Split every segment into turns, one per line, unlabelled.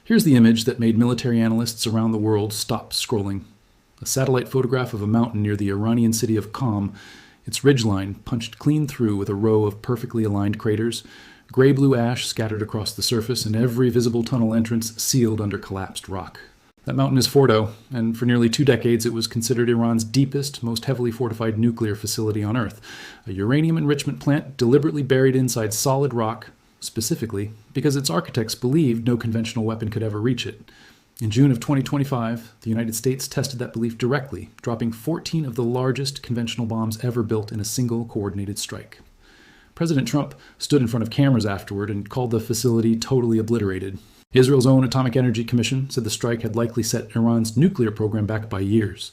Here's the image that made military analysts around the world stop scrolling. A satellite photograph of a mountain near the Iranian city of Qom, its ridgeline punched clean through with a row of perfectly aligned craters, gray-blue ash scattered across the surface, and every visible tunnel entrance sealed under collapsed rock. That mountain is Fordow, and for nearly 2 decades it was considered Iran's deepest, most heavily fortified nuclear facility on Earth, a uranium enrichment plant deliberately buried inside solid rock, specifically because its architects believed no conventional weapon could ever reach it. In June of 2025, the United States tested that belief directly, dropping 14 of the largest conventional bombs ever built in a single coordinated strike. President Trump stood in front of cameras afterward and called the facility totally obliterated. Israel's own Atomic Energy Commission said the strike had likely set Iran's nuclear program back by years.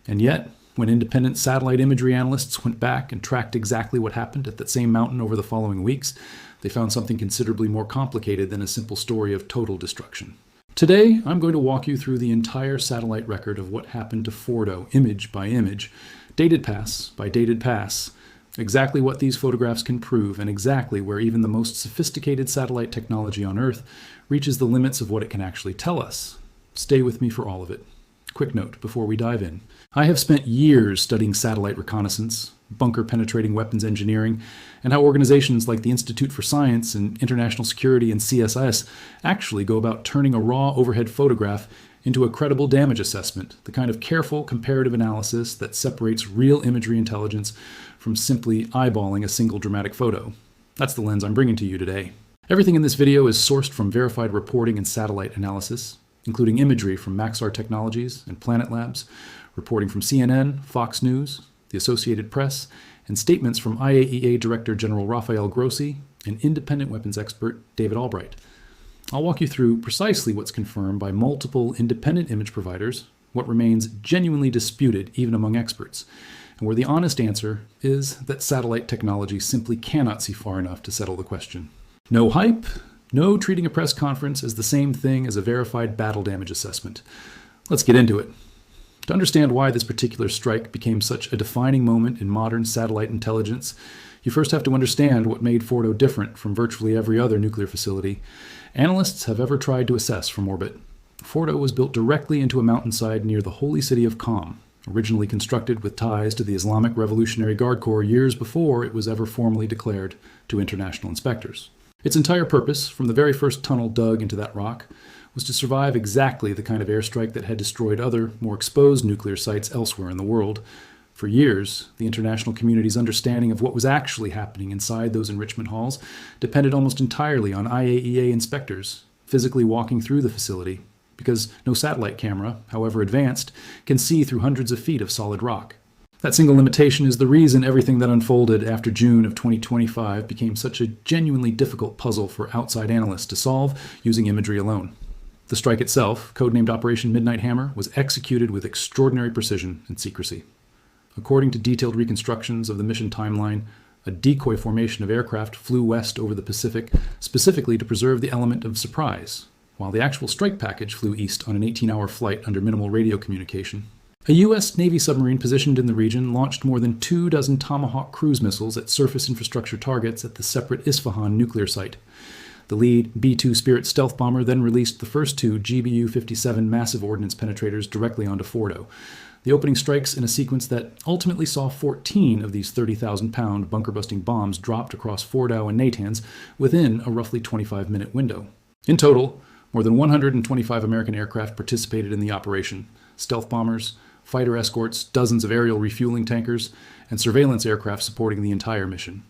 And yet, when independent satellite imagery analysts went back and tracked exactly what happened at that same mountain over the following weeks, they found something considerably more complicated than a simple story of total destruction. Today, I'm going to walk you through the entire satellite record of what happened to Fordow, image by image, dated pass by dated pass, exactly what these photographs can prove, and exactly where even the most sophisticated satellite technology on Earth reaches the limits of what it can actually tell us. Stay with me for all of it. Quick note before we dive in. I have spent years studying satellite reconnaissance, bunker-penetrating weapons engineering, and how organizations like the Institute for Science and International Security and CSIS actually go about turning a raw overhead photograph into a credible damage assessment, the kind of careful comparative analysis that separates real imagery intelligence from simply eyeballing a single dramatic photo. That's the lens I'm bringing to you today. Everything in this video is sourced from verified reporting and satellite analysis, including imagery from Maxar Technologies and Planet Labs, reporting from CNN, Fox News, the Associated Press, and statements from IAEA Director General Rafael Grossi and independent weapons expert David Albright. I'll walk you through precisely what's confirmed by multiple independent image providers, what remains genuinely disputed even among experts, and where the honest answer is that satellite technology simply cannot see far enough to settle the question. No hype, no treating a press conference as the same thing as a verified battle damage assessment. Let's get into it. To understand why this particular strike became such a defining moment in modern satellite intelligence, you first have to understand what made Fordow different from virtually every other nuclear facility analysts have ever tried to assess from orbit. Fordow was built directly into a mountainside near the holy city of Qom, originally constructed with ties to the Islamic Revolutionary Guard Corps years before it was ever formally declared to international inspectors. Its entire purpose, from the very first tunnel dug into that rock, was to survive exactly the kind of airstrike that had destroyed other, more exposed nuclear sites elsewhere in the world. For years, the international community's understanding of what was actually happening inside those enrichment halls depended almost entirely on IAEA inspectors physically walking through the facility, because no satellite camera, however advanced, can see through hundreds of feet of solid rock. That single limitation is the reason everything that unfolded after June of 2025 became such a genuinely difficult puzzle for outside analysts to solve using imagery alone. The strike itself, codenamed Operation Midnight Hammer, was executed with extraordinary precision and secrecy. According to detailed reconstructions of the mission timeline, a decoy formation of aircraft flew west over the Pacific specifically to preserve the element of surprise, while the actual strike package flew east on an 18-hour flight under minimal radio communication. A U.S. Navy submarine positioned in the region launched more than 24 Tomahawk cruise missiles at surface infrastructure targets at the separate Isfahan nuclear site. The lead B-2 Spirit stealth bomber then released the first 2 GBU-57 Massive Ordnance Penetrators directly onto Fordow, the opening strikes in a sequence that ultimately saw 14 of these 30,000-pound bunker-busting bombs dropped across Fordow and Natanz within a roughly 25-minute window. In total, more than 125 American aircraft participated in the operation: stealth bombers, fighter escorts, dozens of aerial refueling tankers, and surveillance aircraft supporting the entire mission.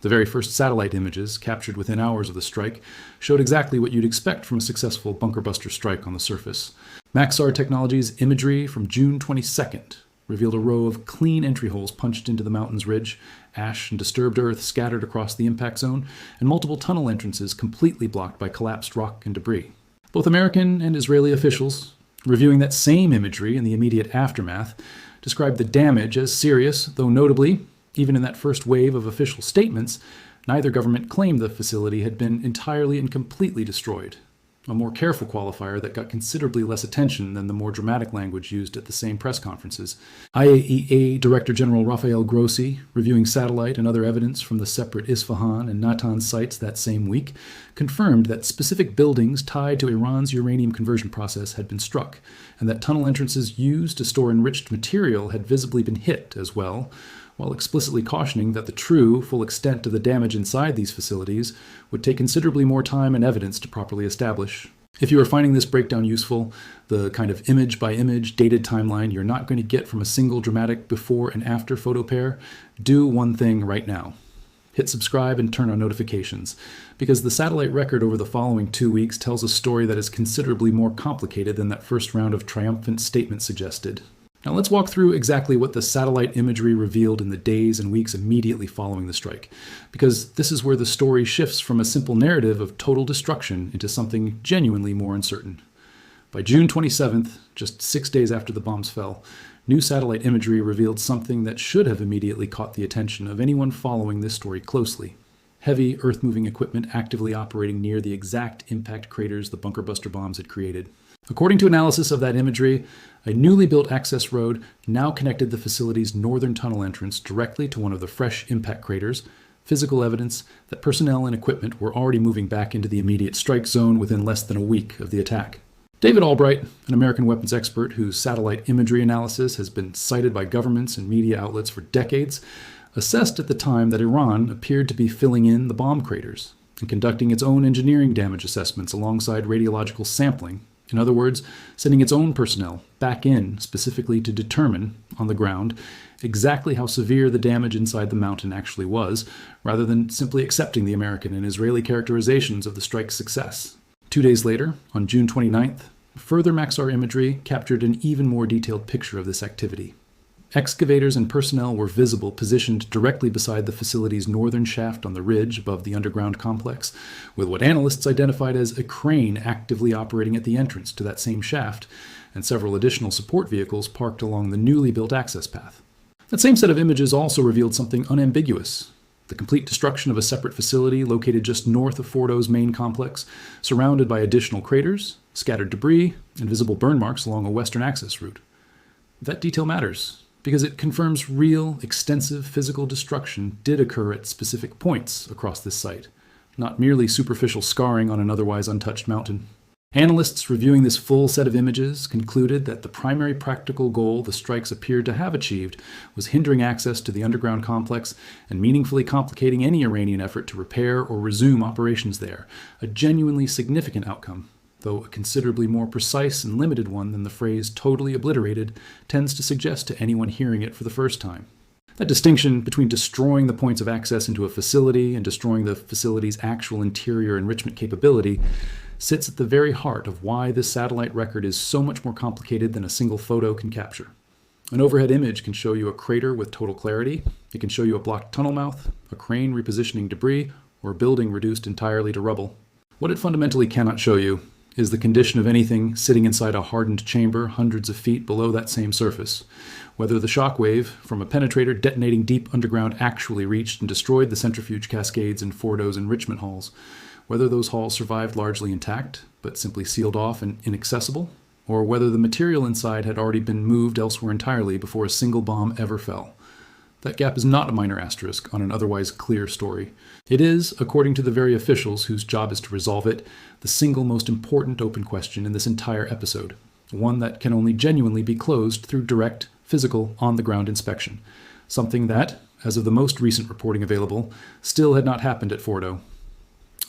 The very first satellite images, captured within hours of the strike, showed exactly what you'd expect from a successful bunker-buster strike on the surface. Maxar Technologies' imagery from June 22nd revealed a row of clean entry holes punched into the mountain's ridge, ash and disturbed earth scattered across the impact zone, and multiple tunnel entrances completely blocked by collapsed rock and debris. Both American and Israeli officials, reviewing that same imagery in the immediate aftermath, described the damage as serious, though notably, even in that first wave of official statements, neither government claimed the facility had been entirely and completely destroyed. a more careful qualifier that got considerably less attention than the more dramatic language used at the same press conferences. IAEA Director General Rafael Grossi, reviewing satellite and other evidence from the separate Isfahan and Natanz sites that same week, confirmed that specific buildings tied to Iran's uranium conversion process had been struck, and that tunnel entrances used to store enriched material had visibly been hit as well, while explicitly cautioning that the true, full extent of the damage inside these facilities would take considerably more time and evidence to properly establish. If you are finding this breakdown useful, the kind of image-by-image dated timeline you're not going to get from a single dramatic before and after photo pair, do one thing right now. Hit subscribe and turn on notifications, because the satellite record over the following 2 weeks tells a story that is considerably more complicated than that first round of triumphant statements suggested. Now let's walk through exactly what the satellite imagery revealed in the days and weeks immediately following the strike, because this is where the story shifts from a simple narrative of total destruction into something genuinely more uncertain. By June 27th, just 6 days after the bombs fell, new satellite imagery revealed something that should have immediately caught the attention of anyone following this story closely. Heavy, earth-moving equipment actively operating near the exact impact craters the bunker buster bombs had created. According to analysis of that imagery, a newly built access road now connected the facility's northern tunnel entrance directly to one of the fresh impact craters, physical evidence that personnel and equipment were already moving back into the immediate strike zone within less than a week of the attack. David Albright, an American weapons expert whose satellite imagery analysis has been cited by governments and media outlets for decades, assessed at the time that Iran appeared to be filling in the bomb craters and conducting its own engineering damage assessments alongside radiological sampling. In other words, sending its own personnel back in specifically to determine, on the ground, exactly how severe the damage inside the mountain actually was, rather than simply accepting the American and Israeli characterizations of the strike's success. 2 days later, on June 29th, further Maxar imagery captured an even more detailed picture of this activity. Excavators and personnel were visible positioned directly beside the facility's northern shaft on the ridge above the underground complex, with what analysts identified as a crane actively operating at the entrance to that same shaft, and several additional support vehicles parked along the newly built access path. That same set of images also revealed something unambiguous: the complete destruction of a separate facility located just north of Fordow's main complex, surrounded by additional craters, scattered debris, and visible burn marks along a western access route. That detail matters, because it confirms real, extensive physical destruction did occur at specific points across this site, not merely superficial scarring on an otherwise untouched mountain. Analysts reviewing this full set of images concluded that the primary practical goal the strikes appeared to have achieved was hindering access to the underground complex and meaningfully complicating any Iranian effort to repair or resume operations there, a genuinely significant outcome, though a considerably more precise and limited one than the phrase totally obliterated tends to suggest to anyone hearing it for the first time. That distinction between destroying the points of access into a facility and destroying the facility's actual interior enrichment capability sits at the very heart of why this satellite record is so much more complicated than a single photo can capture. An overhead image can show you a crater with total clarity, it can show you a blocked tunnel mouth, a crane repositioning debris, or a building reduced entirely to rubble. What it fundamentally cannot show you is the condition of anything sitting inside a hardened chamber hundreds of feet below that same surface, whether the shock wave from a penetrator detonating deep underground actually reached and destroyed the centrifuge cascades in Fordow's enrichment halls, whether those halls survived largely intact, but simply sealed off and inaccessible, or whether the material inside had already been moved elsewhere entirely before a single bomb ever fell. That gap is not a minor asterisk on an otherwise clear story. It is, according to the very officials whose job is to resolve it, the single most important open question in this entire episode, one that can only genuinely be closed through direct, physical, on-the-ground inspection, something that, as of the most recent reporting available, still had not happened at Fordow.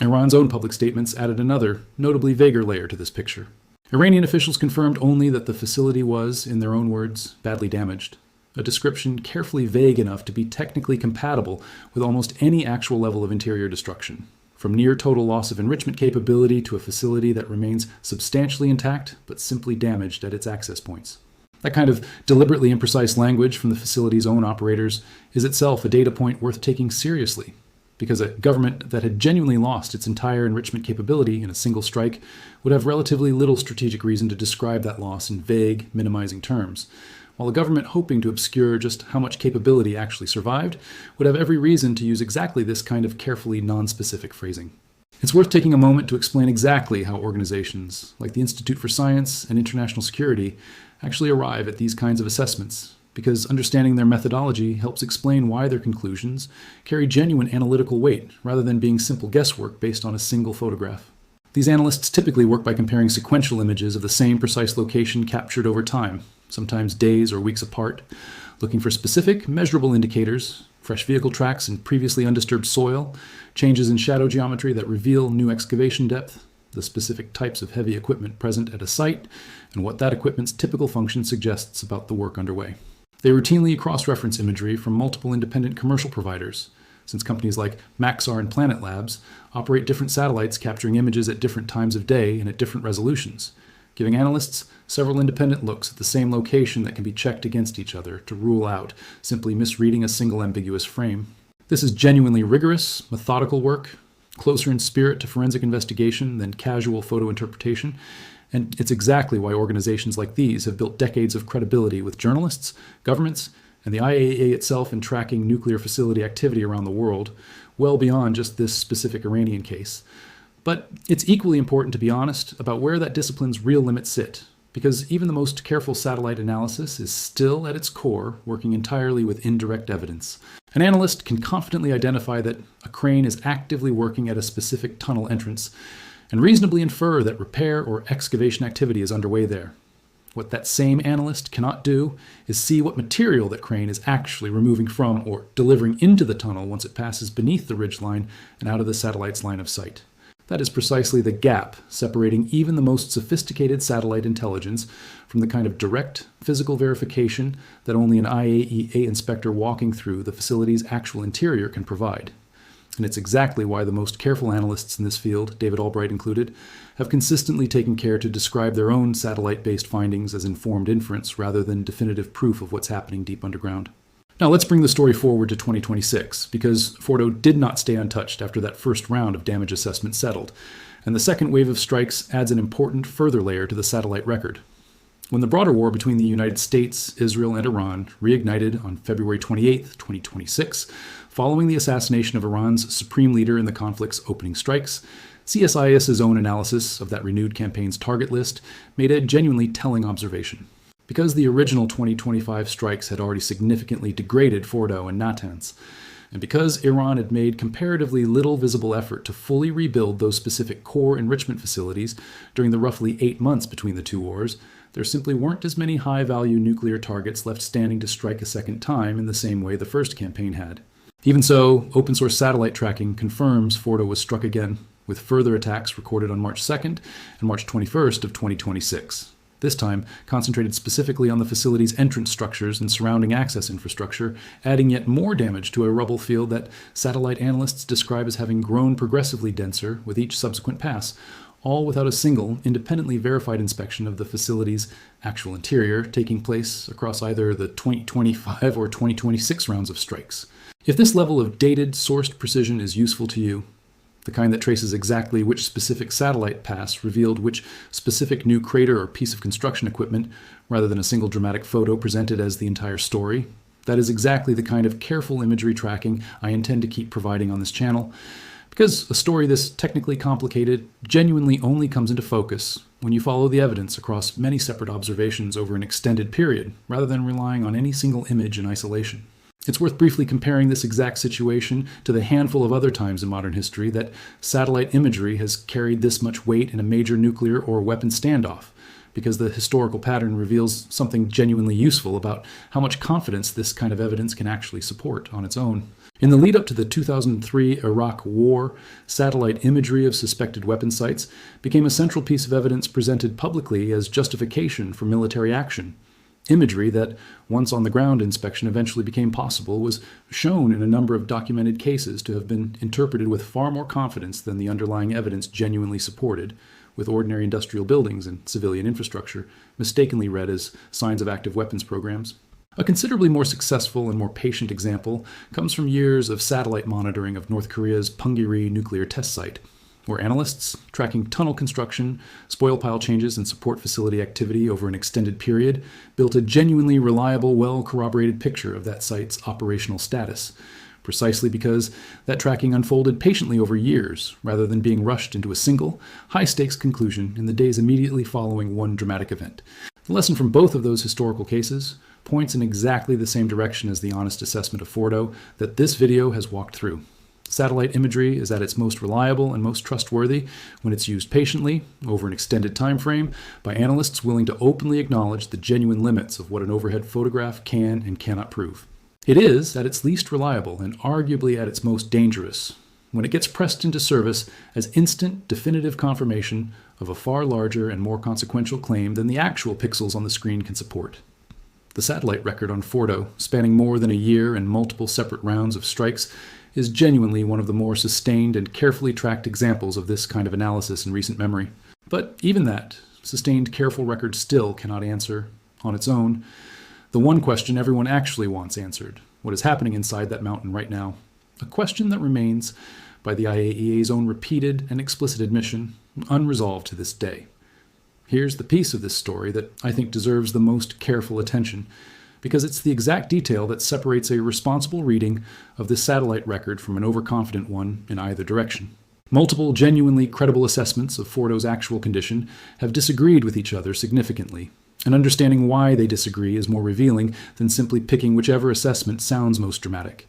Iran's own public statements added another, notably vaguer layer to this picture. Iranian officials confirmed only that the facility was, in their own words, badly damaged, a description carefully vague enough to be technically compatible with almost any actual level of interior destruction, from near total loss of enrichment capability to a facility that remains substantially intact but simply damaged at its access points. That kind of deliberately imprecise language from the facility's own operators is itself a data point worth taking seriously, because a government that had genuinely lost its entire enrichment capability in a single strike would have relatively little strategic reason to describe that loss in vague, minimizing terms, while a government hoping to obscure just how much capability actually survived would have every reason to use exactly this kind of carefully non-specific phrasing. It's worth taking a moment to explain exactly how organizations, like the Institute for Science and International Security, actually arrive at these kinds of assessments, because understanding their methodology helps explain why their conclusions carry genuine analytical weight rather than being simple guesswork based on a single photograph. These analysts typically work by comparing sequential images of the same precise location captured over time, sometimes days or weeks apart, looking for specific, measurable indicators, fresh vehicle tracks in previously undisturbed soil, changes in shadow geometry that reveal new excavation depth, the specific types of heavy equipment present at a site, and what that equipment's typical function suggests about the work underway. They routinely cross-reference imagery from multiple independent commercial providers, since companies like Maxar and Planet Labs operate different satellites capturing images at different times of day and at different resolutions, giving analysts several independent looks at the same location that can be checked against each other to rule out simply misreading a single ambiguous frame. This is genuinely rigorous, methodical work, closer in spirit to forensic investigation than casual photo interpretation, and it's exactly why organizations like these have built decades of credibility with journalists, governments, and the IAEA itself in tracking nuclear facility activity around the world, well beyond just this specific Iranian case. But it's equally important to be honest about where that discipline's real limits sit, because even the most careful satellite analysis is still at its core working entirely with indirect evidence. An analyst can confidently identify that a crane is actively working at a specific tunnel entrance, and reasonably infer that repair or excavation activity is underway there. What that same analyst cannot do is see what material that crane is actually removing from or delivering into the tunnel once it passes beneath the ridgeline and out of the satellite's line of sight. That is precisely the gap separating even the most sophisticated satellite intelligence from the kind of direct physical verification that only an IAEA inspector walking through the facility's actual interior can provide. And it's exactly why the most careful analysts in this field, David Albright included, have consistently taken care to describe their own satellite-based findings as informed inference rather than definitive proof of what's happening deep underground. Now let's bring the story forward to 2026, because Fordow did not stay untouched after that first round of damage assessment settled, and the second wave of strikes adds an important further layer to the satellite record. When the broader war between the United States, Israel, and Iran reignited on February 28, 2026, following the assassination of Iran's supreme leader in the conflict's opening strikes, CSIS's own analysis of that renewed campaign's target list made a genuinely telling observation. Because the original 2025 strikes had already significantly degraded Fordow and Natanz, and because Iran had made comparatively little visible effort to fully rebuild those specific core enrichment facilities during the roughly 8 months between the two wars, there simply weren't as many high-value nuclear targets left standing to strike a second time in the same way the first campaign had. Even so, open-source satellite tracking confirms Fordow was struck again, with further attacks recorded on March 2nd and March 21st of 2026. This time concentrated specifically on the facility's entrance structures and surrounding access infrastructure, adding yet more damage to a rubble field that satellite analysts describe as having grown progressively denser with each subsequent pass, all without a single, independently verified inspection of the facility's actual interior taking place across either the 2025 or 2026 rounds of strikes. If this level of dated, sourced precision is useful to you, the kind that traces exactly which specific satellite pass revealed which specific new crater or piece of construction equipment, rather than a single dramatic photo presented as the entire story, that is exactly the kind of careful imagery tracking I intend to keep providing on this channel, because a story this technically complicated genuinely only comes into focus when you follow the evidence across many separate observations over an extended period, rather than relying on any single image in isolation. It's worth briefly comparing this exact situation to the handful of other times in modern history that satellite imagery has carried this much weight in a major nuclear or weapon standoff, because the historical pattern reveals something genuinely useful about how much confidence this kind of evidence can actually support on its own. In the lead up to the 2003 Iraq War, satellite imagery of suspected weapon sites became a central piece of evidence presented publicly as justification for military action. Imagery that, once on-the-ground inspection eventually became possible, was shown in a number of documented cases to have been interpreted with far more confidence than the underlying evidence genuinely supported, with ordinary industrial buildings and civilian infrastructure mistakenly read as signs of active weapons programs. A considerably more successful and more patient example comes from years of satellite monitoring of North Korea's Punggye-ri nuclear test site, where analysts, tracking tunnel construction, spoil pile changes, and support facility activity over an extended period, built a genuinely reliable, well-corroborated picture of that site's operational status, precisely because that tracking unfolded patiently over years, rather than being rushed into a single, high-stakes conclusion in the days immediately following one dramatic event. The lesson from both of those historical cases points in exactly the same direction as the honest assessment of Fordow that this video has walked through. Satellite imagery is at its most reliable and most trustworthy when it's used patiently, over an extended time frame, by analysts willing to openly acknowledge the genuine limits of what an overhead photograph can and cannot prove. It is at its least reliable and arguably at its most dangerous when it gets pressed into service as instant, definitive confirmation of a far larger and more consequential claim than the actual pixels on the screen can support. The satellite record on Fordow, spanning more than a year and multiple separate rounds of strikes, is genuinely one of the more sustained and carefully tracked examples of this kind of analysis in recent memory. But even that sustained, careful record still cannot answer, on its own, the one question everyone actually wants answered: what is happening inside that mountain right now? A question that remains, by the IAEA's own repeated and explicit admission, unresolved to this day. Here's the piece of this story that I think deserves the most careful attention, because it's the exact detail that separates a responsible reading of this satellite record from an overconfident one in either direction. Multiple genuinely credible assessments of Fordow's actual condition have disagreed with each other significantly, and understanding why they disagree is more revealing than simply picking whichever assessment sounds most dramatic.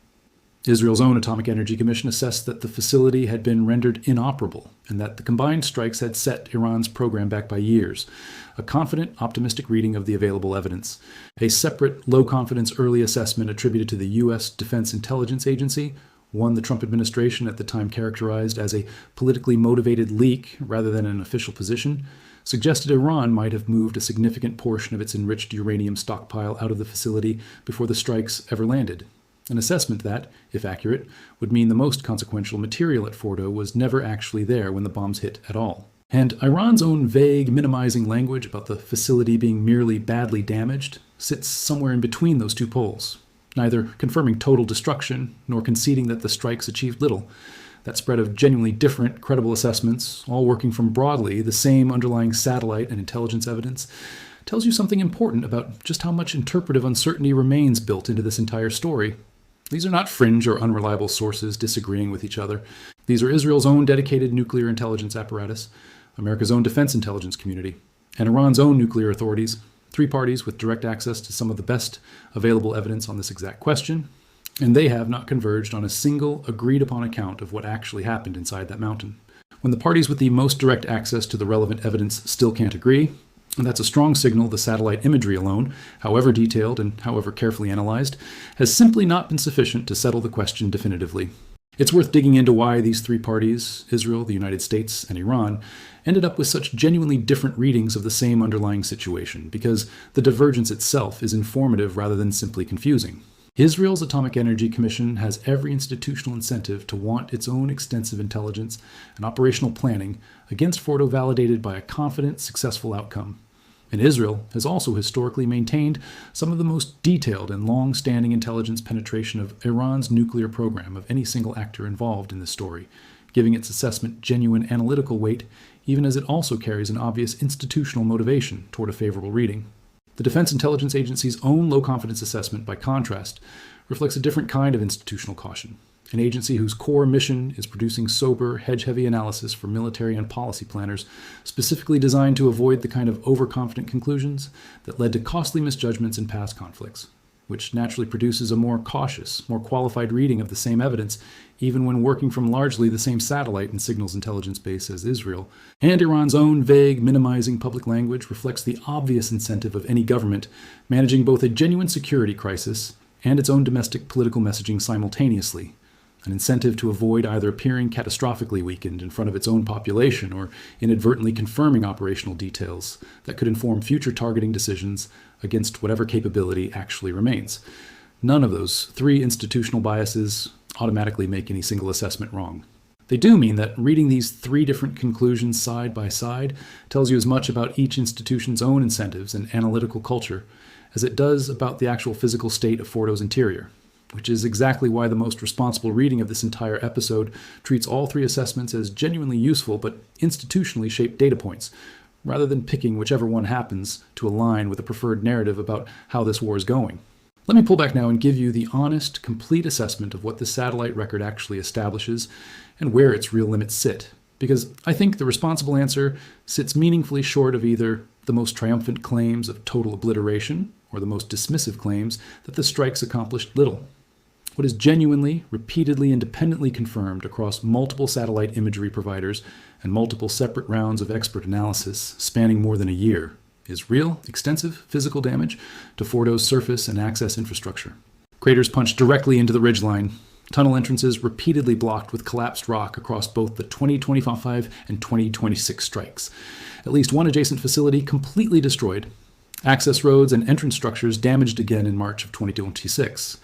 Israel's own Atomic Energy Commission assessed that the facility had been rendered inoperable and that the combined strikes had set Iran's program back by years, a confident, optimistic reading of the available evidence. A separate, low-confidence early assessment attributed to the U.S. Defense Intelligence Agency, one the Trump administration at the time characterized as a politically motivated leak rather than an official position, suggested Iran might have moved a significant portion of its enriched uranium stockpile out of the facility before the strikes ever landed. An assessment that, if accurate, would mean the most consequential material at Fordow was never actually there when the bombs hit at all. And Iran's own vague, minimizing language about the facility being merely badly damaged sits somewhere in between those two poles, neither confirming total destruction nor conceding that the strikes achieved little. That spread of genuinely different, credible assessments, all working from broadly the same underlying satellite and intelligence evidence, tells you something important about just how much interpretive uncertainty remains built into this entire story. These are not fringe or unreliable sources disagreeing with each other. These are Israel's own dedicated nuclear intelligence apparatus, America's own defense intelligence community, and Iran's own nuclear authorities, three parties with direct access to some of the best available evidence on this exact question, and they have not converged on a single agreed-upon account of what actually happened inside that mountain. When the parties with the most direct access to the relevant evidence still can't agree, and that's a strong signal the satellite imagery alone, however detailed and however carefully analyzed, has simply not been sufficient to settle the question definitively. It's worth digging into why these three parties, Israel, the United States, and Iran, ended up with such genuinely different readings of the same underlying situation, because the divergence itself is informative rather than simply confusing. Israel's Atomic Energy Commission has every institutional incentive to want its own extensive intelligence and operational planning against Fordow validated by a confident, successful outcome. And Israel has also historically maintained some of the most detailed and long-standing intelligence penetration of Iran's nuclear program of any single actor involved in this story, giving its assessment genuine analytical weight, even as it also carries an obvious institutional motivation toward a favorable reading. The Defense Intelligence Agency's own low-confidence assessment, by contrast, reflects a different kind of institutional caution, an agency whose core mission is producing sober, hedge-heavy analysis for military and policy planners, specifically designed to avoid the kind of overconfident conclusions that led to costly misjudgments in past conflicts, which naturally produces a more cautious, more qualified reading of the same evidence, even when working from largely the same satellite and signals intelligence base as Israel. And Iran's own vague, minimizing public language reflects the obvious incentive of any government managing both a genuine security crisis and its own domestic political messaging simultaneously, an incentive to avoid either appearing catastrophically weakened in front of its own population or inadvertently confirming operational details that could inform future targeting decisions against whatever capability actually remains. None of those three institutional biases automatically make any single assessment wrong. They do mean that reading these three different conclusions side by side tells you as much about each institution's own incentives and analytical culture as it does about the actual physical state of Fordow's interior, which is exactly why the most responsible reading of this entire episode treats all three assessments as genuinely useful but institutionally shaped data points, rather than picking whichever one happens to align with a preferred narrative about how this war is going. Let me pull back now and give you the honest, complete assessment of what the satellite record actually establishes and where its real limits sit, because I think the responsible answer sits meaningfully short of either the most triumphant claims of total obliteration or the most dismissive claims that the strikes accomplished little. What is genuinely, repeatedly, independently confirmed across multiple satellite imagery providers and multiple separate rounds of expert analysis spanning more than a year is real, extensive physical damage to Fordow's surface and access infrastructure. Craters punched directly into the ridgeline, tunnel entrances repeatedly blocked with collapsed rock across both the 2025 and 2026 strikes. At least one adjacent facility completely destroyed. Access roads and entrance structures damaged again in March of 2026.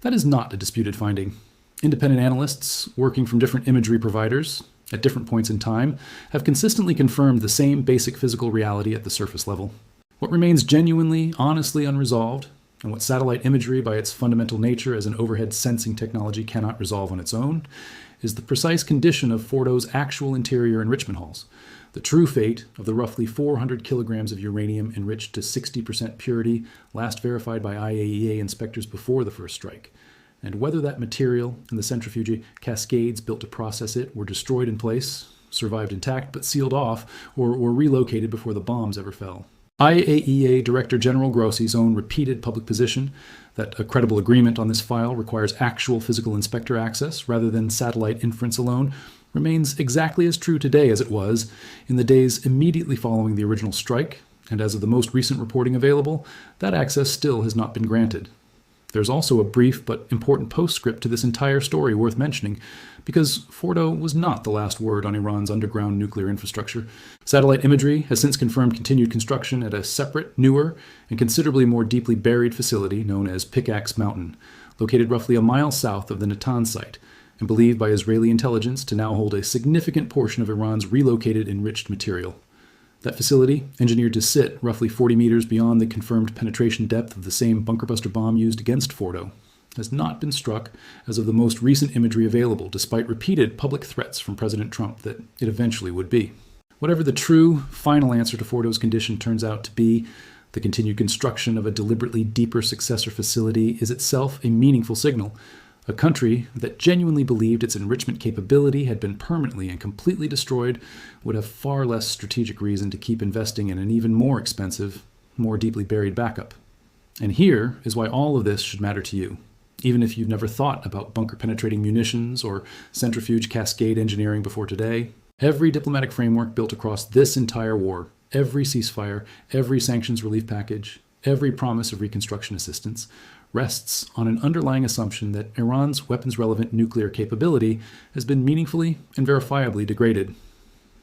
That is not a disputed finding. Independent analysts working from different imagery providers at different points in time have consistently confirmed the same basic physical reality at the surface level. What remains genuinely, honestly unresolved, and what satellite imagery by its fundamental nature as an overhead sensing technology cannot resolve on its own, is the precise condition of Fordow's actual interior enrichment halls, the true fate of the roughly 400 kilograms of uranium enriched to 60% purity, last verified by IAEA inspectors before the first strike, and whether that material and the centrifuge cascades built to process it were destroyed in place, survived intact but sealed off, or were relocated before the bombs ever fell. IAEA Director General Grossi's own repeated public position that a credible agreement on this file requires actual physical inspector access rather than satellite inference alone remains exactly as true today as it was in the days immediately following the original strike, and as of the most recent reporting available, that access still has not been granted. There's also a brief but important postscript to this entire story worth mentioning, because Fordow was not the last word on Iran's underground nuclear infrastructure. Satellite imagery has since confirmed continued construction at a separate, newer, and considerably more deeply buried facility known as Pickaxe Mountain, located roughly a mile south of the Natanz site, and believed by Israeli intelligence to now hold a significant portion of Iran's relocated enriched material. That facility, engineered to sit roughly 40 meters beyond the confirmed penetration depth of the same bunker-buster bomb used against Fordow, has not been struck as of the most recent imagery available, despite repeated public threats from President Trump that it eventually would be. Whatever the true, final answer to Fordow's condition turns out to be, the continued construction of a deliberately deeper successor facility is itself a meaningful signal. A country that genuinely believed its enrichment capability had been permanently and completely destroyed would have far less strategic reason to keep investing in an even more expensive, more deeply buried backup. And here is why all of this should matter to you, even if you've never thought about bunker-penetrating munitions or centrifuge cascade engineering before today. Every diplomatic framework built across this entire war, every ceasefire, every sanctions relief package, every promise of reconstruction assistance, rests on an underlying assumption that Iran's weapons-relevant nuclear capability has been meaningfully and verifiably degraded.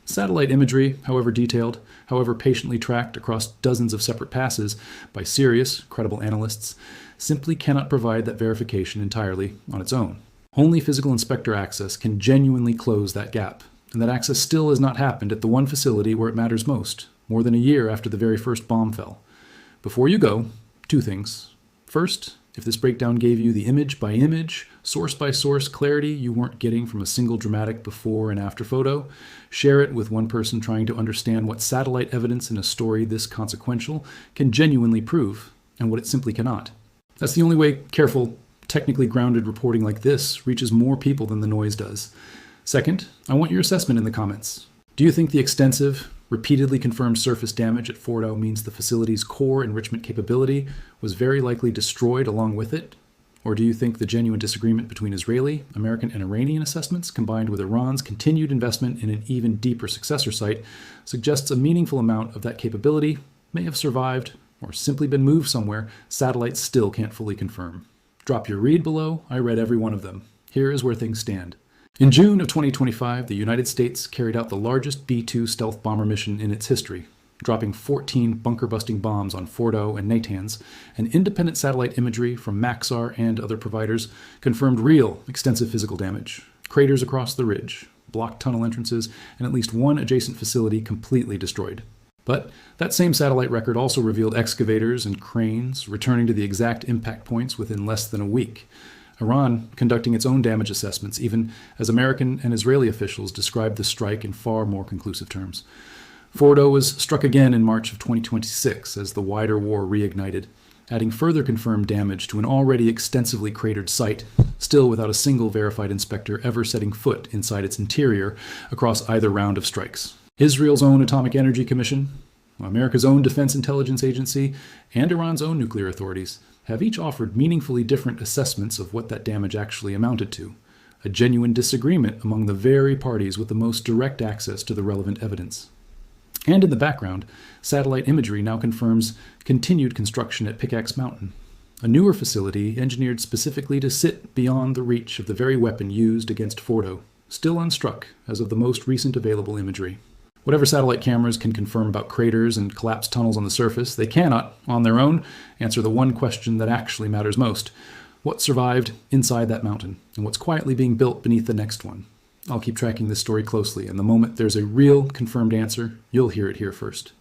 Satellite imagery, however detailed, however patiently tracked across dozens of separate passes by serious, credible analysts, simply cannot provide that verification entirely on its own. Only physical inspector access can genuinely close that gap, and that access still has not happened at the one facility where it matters most, more than a year after the very first bomb fell. Before you go, two things. First, if this breakdown gave you the image-by-image, source-by-source clarity you weren't getting from a single dramatic before and after photo, share it with one person trying to understand what satellite evidence in a story this consequential can genuinely prove, and what it simply cannot. That's the only way careful, technically grounded reporting like this reaches more people than the noise does. Second, I want your assessment in the comments. Do you think the extensive, repeatedly confirmed surface damage at Fordow means the facility's core enrichment capability was very likely destroyed along with it? Or do you think the genuine disagreement between Israeli, American, and Iranian assessments, combined with Iran's continued investment in an even deeper successor site, suggests a meaningful amount of that capability may have survived or simply been moved somewhere satellites still can't fully confirm? Drop your read below. I read every one of them. Here is where things stand. In June of 2025, the United States carried out the largest B-2 stealth bomber mission in its history, dropping 14 bunker-busting bombs on Fordow and Natanz, and independent satellite imagery from Maxar and other providers confirmed real, extensive physical damage, craters across the ridge, blocked tunnel entrances, and at least one adjacent facility completely destroyed. But that same satellite record also revealed excavators and cranes returning to the exact impact points within less than a week, Iran conducting its own damage assessments, even as American and Israeli officials described the strike in far more conclusive terms. Fordow was struck again in March of 2026 as the wider war reignited, adding further confirmed damage to an already extensively cratered site, still without a single verified inspector ever setting foot inside its interior across either round of strikes. Israel's own Atomic Energy Commission, America's own Defense Intelligence Agency, and Iran's own nuclear authorities have each offered meaningfully different assessments of what that damage actually amounted to, a genuine disagreement among the very parties with the most direct access to the relevant evidence. And in the background, satellite imagery now confirms continued construction at Pickaxe Mountain, a newer facility engineered specifically to sit beyond the reach of the very weapon used against Fordow, still unstruck as of the most recent available imagery. Whatever satellite cameras can confirm about craters and collapsed tunnels on the surface, they cannot, on their own, answer the one question that actually matters most. What survived inside that mountain, and what's quietly being built beneath the next one? I'll keep tracking this story closely, and the moment there's a real confirmed answer, you'll hear it here first.